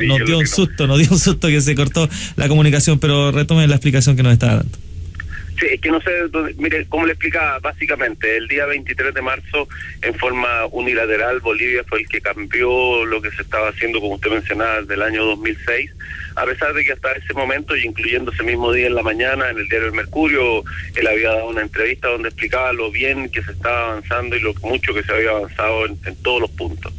nos dio un susto que se cortó la comunicación, pero retome la explicación que nos estaba dando. Sí, es que no sé, mire, ¿cómo le explicaba? Básicamente, el día 23 de marzo, en forma unilateral, Bolivia fue el que cambió lo que se estaba haciendo, como usted mencionaba, desde el año 2006, a pesar de que hasta ese momento, y incluyendo ese mismo día en la mañana, en el diario El Mercurio, él había dado una entrevista donde explicaba lo bien que se estaba avanzando y lo mucho que se había avanzado en todos los puntos.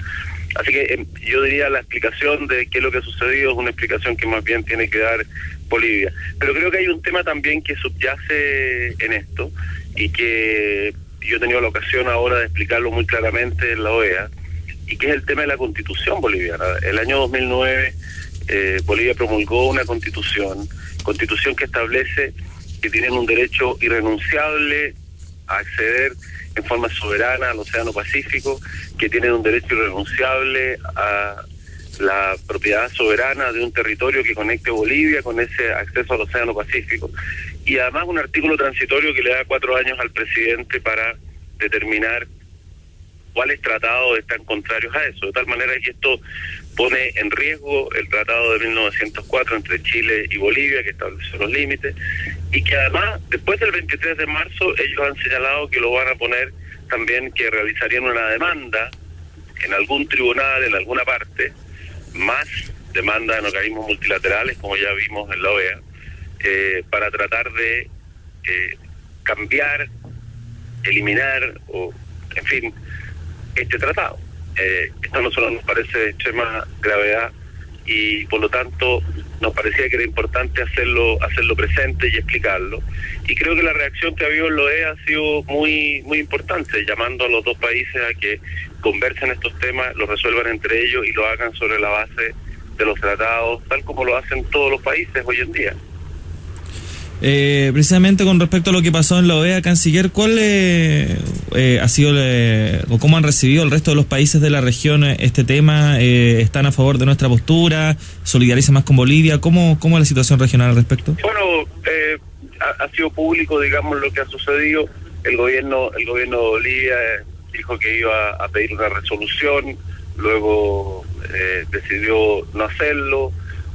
Así que yo diría la explicación de qué es lo que ha sucedido es una explicación que más bien tiene que dar Bolivia. Pero creo que hay un tema también que subyace en esto y que yo he tenido la ocasión ahora de explicarlo muy claramente en la OEA, y que es el tema de la Constitución boliviana. El año 2009 Bolivia promulgó una constitución que establece que tienen un derecho irrenunciable a acceder en forma soberana al Océano Pacífico, que tienen un derecho irrenunciable a la propiedad soberana de un territorio que conecte Bolivia con ese acceso al Océano Pacífico, y además un artículo transitorio que le da 4 años al presidente para determinar cuáles tratados están contrarios a eso, de tal manera que esto pone en riesgo el tratado de 1904 entre Chile y Bolivia, que estableció los límites, y que además, después del 23 de marzo, ellos han señalado que lo van a poner también, que realizarían una demanda en algún tribunal, en alguna parte, más demanda en organismos multilaterales, como ya vimos en la OEA, para tratar de cambiar, eliminar, o en fin, este tratado. Esto no solo nos parece de extrema gravedad, y por lo tanto nos parecía que era importante hacerlo presente y explicarlo, y creo que la reacción que ha habido en la OEA ha sido muy importante, llamando a los dos países a que conversen estos temas, los resuelvan entre ellos y lo hagan sobre la base de los tratados, tal como lo hacen todos los países hoy en día. Precisamente con respecto a lo que pasó en la OEA, canciller, ¿cuál ha sido o cómo han recibido el resto de los países de la región este tema? ¿Están a favor de nuestra postura? ¿Solidarizan más con Bolivia? ¿Cómo es la situación regional al respecto? Bueno, ha sido público, digamos, lo que ha sucedido. El gobierno de Bolivia dijo que iba a pedir una resolución, luego decidió no hacerlo.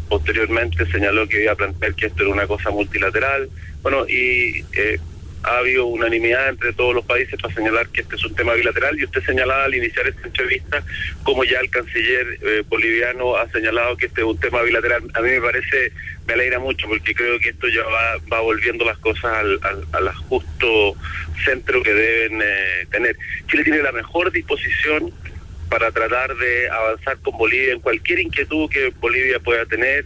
Posteriormente señaló que iba a plantear que esto era una cosa multilateral. Bueno, y ha habido unanimidad entre todos los países para señalar que este es un tema bilateral, y usted señalaba al iniciar esta entrevista como ya el canciller boliviano ha señalado que este es un tema bilateral. A mí me alegra mucho, porque creo que esto ya va volviendo las cosas al justo centro que deben tener. Chile tiene la mejor disposición para tratar de avanzar con Bolivia en cualquier inquietud que Bolivia pueda tener.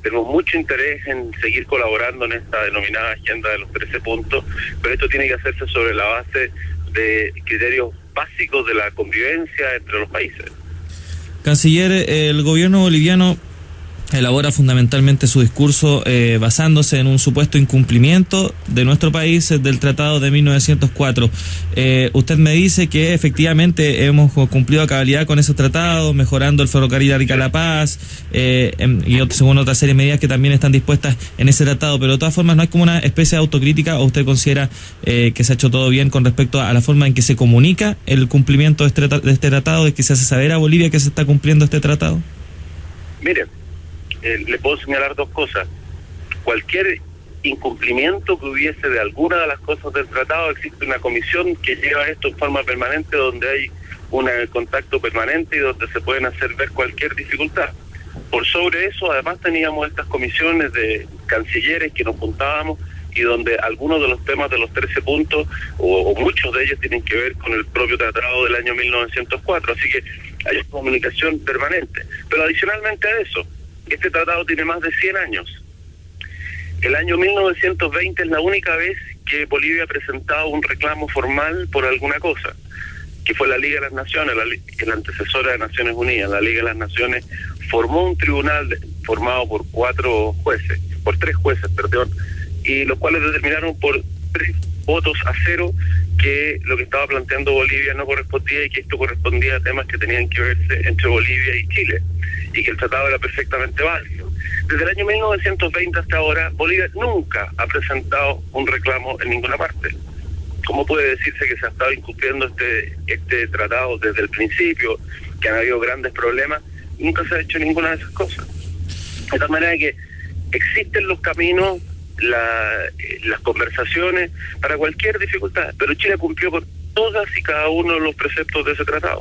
Tenemos mucho interés en seguir colaborando en esta denominada agenda de los 13 puntos, pero esto tiene que hacerse sobre la base de criterios básicos de la convivencia entre los países. Canciller, el gobierno boliviano elabora fundamentalmente su discurso basándose en un supuesto incumplimiento de nuestro país del Tratado de 1904. Usted me dice que efectivamente hemos cumplido a cabalidad con esos tratados, mejorando el ferrocarril Arica-La Paz, y según otra serie de medidas que también están dispuestas en ese tratado, pero de todas formas no hay como una especie de autocrítica, ¿o usted considera que se ha hecho todo bien con respecto a la forma en que se comunica el cumplimiento de este tratado, de que se hace saber a Bolivia que se está cumpliendo este tratado? Mire, le puedo señalar dos cosas. Cualquier incumplimiento que hubiese de alguna de las cosas del tratado, existe una comisión que lleva esto en forma permanente, donde hay un contacto permanente y donde se pueden hacer ver cualquier dificultad. Por sobre eso, además teníamos estas comisiones de cancilleres que nos juntábamos, y donde algunos de los temas de los 13 puntos, o muchos de ellos, tienen que ver con el propio tratado del año 1904, así que hay una comunicación permanente. Pero adicionalmente a eso, este tratado tiene más de 100 años. El año 1920 es la única vez que Bolivia ha presentado un reclamo formal por alguna cosa, que fue la Liga de las Naciones, que es la antecesora de Naciones Unidas. La Liga de las Naciones formó un tribunal formado por 3 jueces, y los cuales determinaron por 3 votos a 0 que lo que estaba planteando Bolivia no correspondía, y que esto correspondía a temas que tenían que verse entre Bolivia y Chile, y que el tratado era perfectamente válido. Desde el año 1920 hasta ahora, Bolivia nunca ha presentado un reclamo en ninguna parte. ¿Cómo puede decirse que se ha estado incumpliendo este tratado desde el principio, que han habido grandes problemas? nunca se ha hecho ninguna de esas cosas. De tal manera que existen los caminos, las conversaciones para cualquier dificultad, pero Chile cumplió con todas y cada uno de los preceptos de ese tratado.